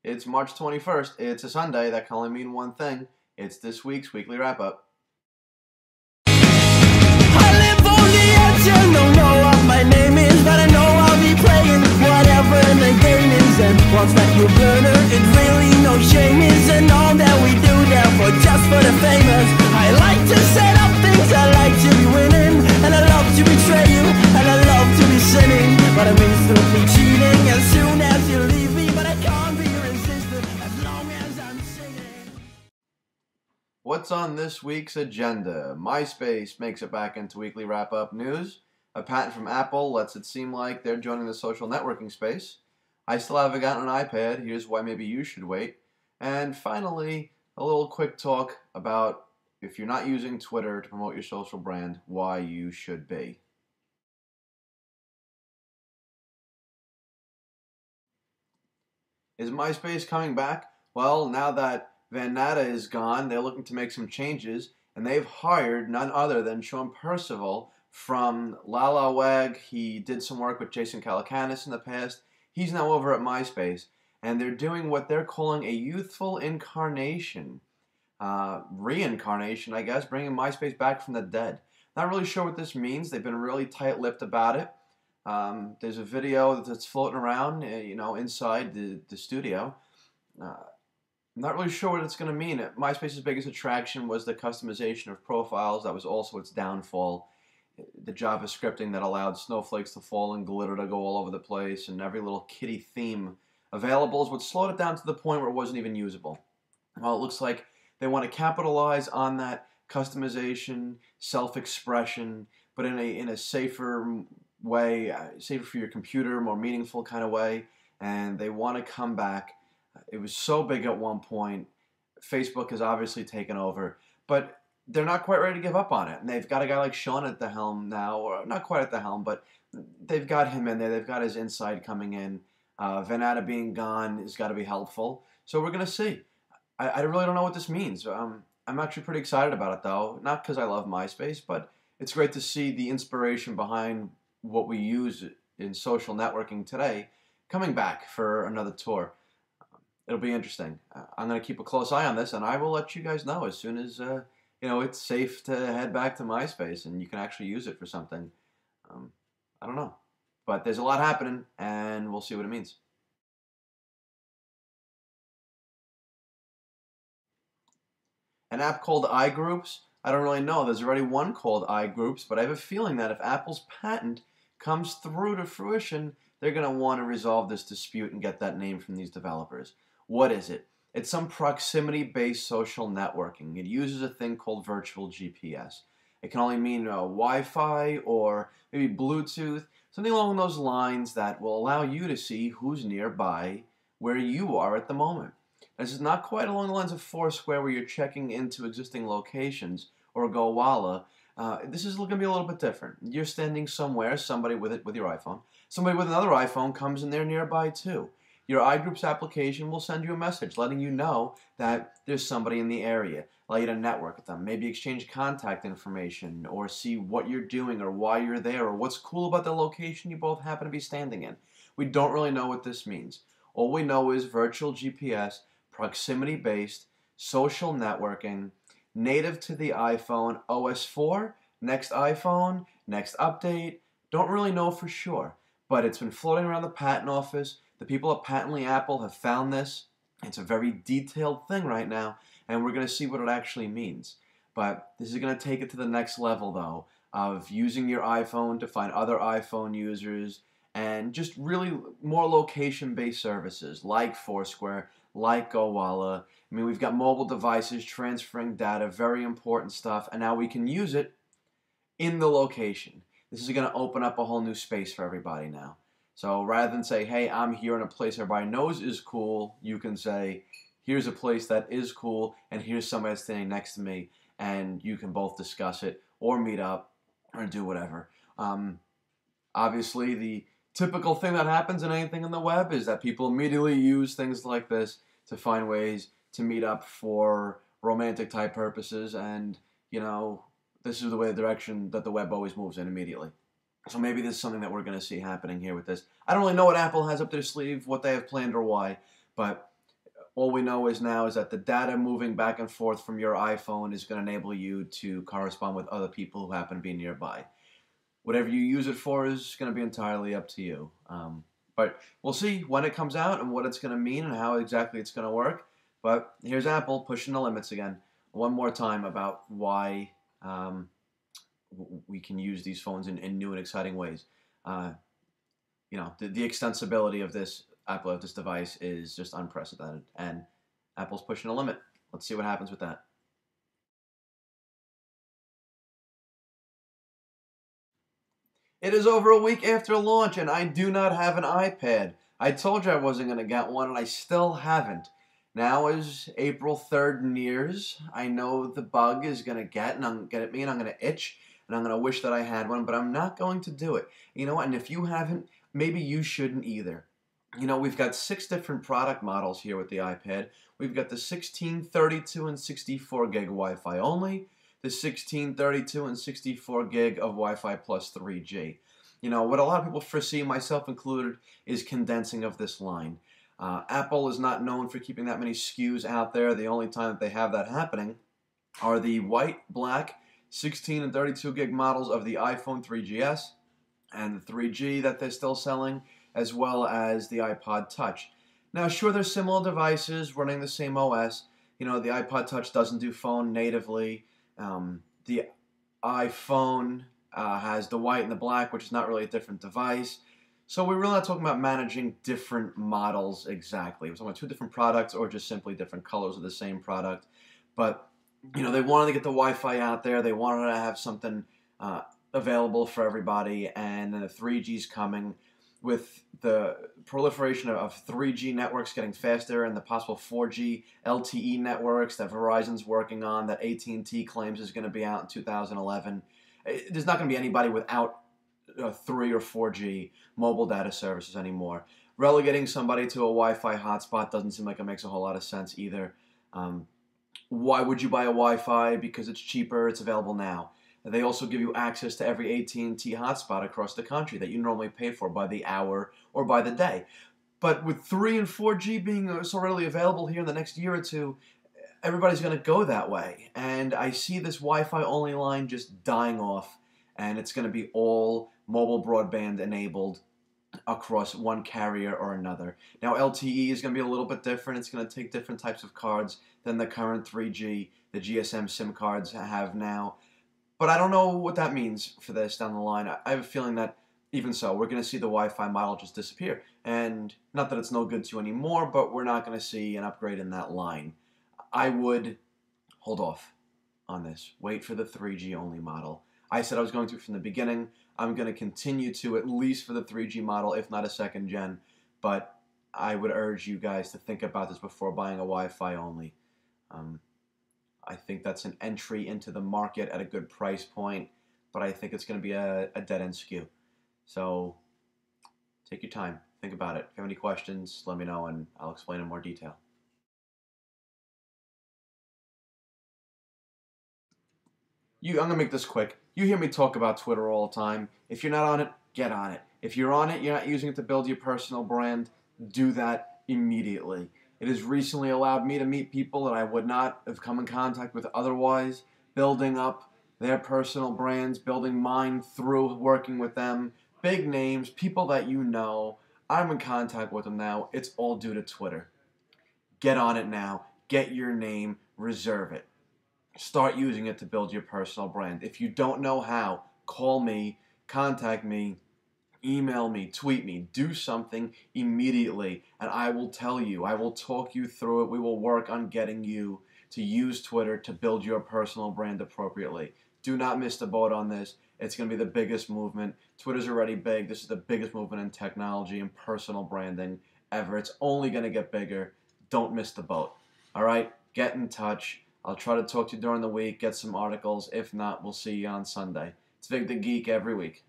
It's March 21st. It's a Sunday. That can only mean one thing. It's this week's Weekly Wrap-Up. I live on the edge and don't know what my name is, but I know I'll be playing whatever the game is. And once that you burner, it really no shame is, and all that we do there for just for the famous. I like to set up things, I like to be winning, and I love to betray you, and I love to be sinning, but I'm instantly cheating as soon as you leave me, but I can't be resisted as long as I'm singing. What's on this week's agenda? Myspace makes it back into Weekly Wrap-Up news. A patent from Apple lets it seem like they're joining the social networking space. I still haven't gotten an iPad. Here's why maybe you should wait. And finally, a little quick talk about if you're not using Twitter to promote your social brand, why you should be. Is Myspace coming back? Well, now that Van Natta is gone, they're looking to make some changes, and they've hired none other than Sean Percival from Lala Wag. He did some work with Jason Calacanis in the past. He's now over at Myspace, and they're doing what they're calling a youthful incarnation, reincarnation, I guess, bringing Myspace back from the dead. Not really sure what this means. They've been really tight-lipped about it. There's a video that's floating around, inside the studio. Not really sure what it's going to mean. Myspace's biggest attraction was the customization of profiles. That was also its downfall. The JavaScripting that allowed snowflakes to fall and glitter to go all over the place, and every little kitty theme available is what slowed it down to the point where it wasn't even usable. Well, it looks like they want to capitalize on that customization, self-expression, but in a safer way, safer for your computer, more meaningful kind of way, and they want to come back. It was so big at one point. Facebook has obviously taken over, but they're not quite ready to give up on it. And they've got a guy like Sean at the helm now, or not quite at the helm, but they've got him in there. They've got his inside coming in. Van Natta being gone has got to be helpful. So we're going to see. I really don't know what this means. I'm actually pretty excited about it, though. Not because I love MySpace, but it's great to see the inspiration behind what we use in social networking today coming back for another tour. It'll be interesting. I'm going to keep a close eye on this, and I will let you guys know as soon as it's safe to head back to MySpace and you can actually use it for something. I don't know. But there's a lot happening, and we'll see what it means. An app called iGroups? I don't really know. There's already one called iGroups, but I have a feeling that if Apple's patent comes through to fruition, they're going to want to resolve this dispute and get that name from these developers. What is it? It's some proximity-based social networking. It uses a thing called virtual GPS. It can only mean Wi-Fi or maybe Bluetooth, something along those lines that will allow you to see who's nearby where you are at the moment. This is not quite along the lines of Foursquare where you're checking into existing locations or GoWalla. This is going to be a little bit different. You're standing somewhere, somebody with your iPhone. Somebody with another iPhone comes and they're nearby too. Your iGroups application will send you a message letting you know that there's somebody in the area, allow you to network with them, maybe exchange contact information or see what you're doing or why you're there or what's cool about the location you both happen to be standing in. We don't really know what this means. All we know is virtual GPS, proximity-based, social networking, native to the iPhone, OS 4, next iPhone, next update. Don't really know for sure, but it's been floating around the patent office. The people at Patently Apple have found this. It's a very detailed thing right now, and we're going to see what it actually means. But this is going to take it to the next level, though, of using your iPhone to find other iPhone users and just really more location-based services like Foursquare, like GoWalla. I mean, we've got mobile devices transferring data, very important stuff, and now we can use it in the location. This is going to open up a whole new space for everybody now. So rather than say, hey, I'm here in a place everybody knows is cool, you can say, here's a place that is cool, and here's somebody standing next to me, and you can both discuss it or meet up or do whatever. Obviously, the typical thing that happens in anything in the web is that people immediately use things like this to find ways to meet up for romantic type purposes, and this is the direction that the web always moves in immediately. So maybe this is something that we're going to see happening here with this. I don't really know what Apple has up their sleeve, what they have planned or why, but all we know is now is that the data moving back and forth from your iPhone is going to enable you to correspond with other people who happen to be nearby. Whatever you use it for is going to be entirely up to you. But we'll see when it comes out and what it's going to mean and how exactly it's going to work. But here's Apple pushing the limits again. One more time about why we can use these phones in new and exciting ways. The extensibility of this device is just unprecedented, and Apple's pushing a limit. Let's see what happens with that. It is over a week after launch, and I do not have an iPad. I told you I wasn't going to get one, and I still haven't. Now, as April 3rd nears, I know the bug is going to get at me, and I'm going to itch, and I'm going to wish that I had one, but I'm not going to do it. You know what? And if you haven't, maybe you shouldn't either. We've got 6 different product models here with the iPad. We've got the 16, 32, and 64 gig Wi-Fi only, the 16, 32, and 64 gig of Wi-Fi plus 3G. What a lot of people foresee, myself included, is condensing of this line. Apple is not known for keeping that many SKUs out there. The only time that they have that happening are the white, black, 16 and 32 gig models of the iPhone 3GS and the 3G that they're still selling, as well as the iPod Touch. Now, sure, they're similar devices running the same OS. The iPod Touch doesn't do phone natively. The iPhone has the white and the black, which is not really a different device. So we're really not talking about managing different models exactly. We're talking about 2 different products or just simply different colors of the same product. But, they wanted to get the Wi-Fi out there. They wanted to have something available for everybody. And then the 3G's coming with the proliferation of 3G networks getting faster and the possible 4G LTE networks that Verizon's working on, that AT&T claims is going to be out in 2011. There's not going to be anybody without 3 or 4G mobile data services anymore. Relegating somebody to a Wi-Fi hotspot doesn't seem like it makes a whole lot of sense either. Why would you buy a Wi-Fi? Because it's cheaper, it's available now. They also give you access to every AT&T hotspot across the country that you normally pay for by the hour or by the day. But with 3 and 4G being so readily available here in the next year or two, everybody's going to go that way. And I see this Wi-Fi only line just dying off, and it's going to be all mobile broadband enabled across one carrier or another. Now, LTE is going to be a little bit different. It's going to take different types of cards than the current 3G, the GSM SIM cards have now. But I don't know what that means for this down the line. I have a feeling that even so, we're going to see the Wi-Fi model just disappear. And not that it's no good to you anymore, but we're not going to see an upgrade in that line. I would hold off on this. Wait for the 3G only model. I said I was going to from the beginning. I'm going to continue to, at least for the 3G model, if not a 2nd gen. But I would urge you guys to think about this before buying a Wi-Fi only. I think that's an entry into the market at a good price point, but I think it's going to be a dead-end SKU. So take your time. Think about it. If you have any questions, let me know, and I'll explain in more detail. I'm going to make this quick. You hear me talk about Twitter all the time. If you're not on it, get on it. If you're on it, you're not using it to build your personal brand, do that immediately. It has recently allowed me to meet people that I would not have come in contact with otherwise, building up their personal brands, building mine through working with them. Big names, people that you know. I'm in contact with them now. It's all due to Twitter. Get on it now. Get your name. Reserve it. Start using it to build your personal brand. If you don't know how, call me, contact me, email me, tweet me, do something immediately, and I will tell you. I will talk you through it. We will work on getting you to use Twitter to build your personal brand appropriately. Do not miss the boat on this. It's going to be the biggest movement. Twitter's already big. This is the biggest movement in technology and personal branding ever. It's only going to get bigger. Don't miss the boat. All right? Get in touch. I'll try to talk to you during the week, get some articles. If not, we'll see you on Sunday. It's Vic the Geek every week.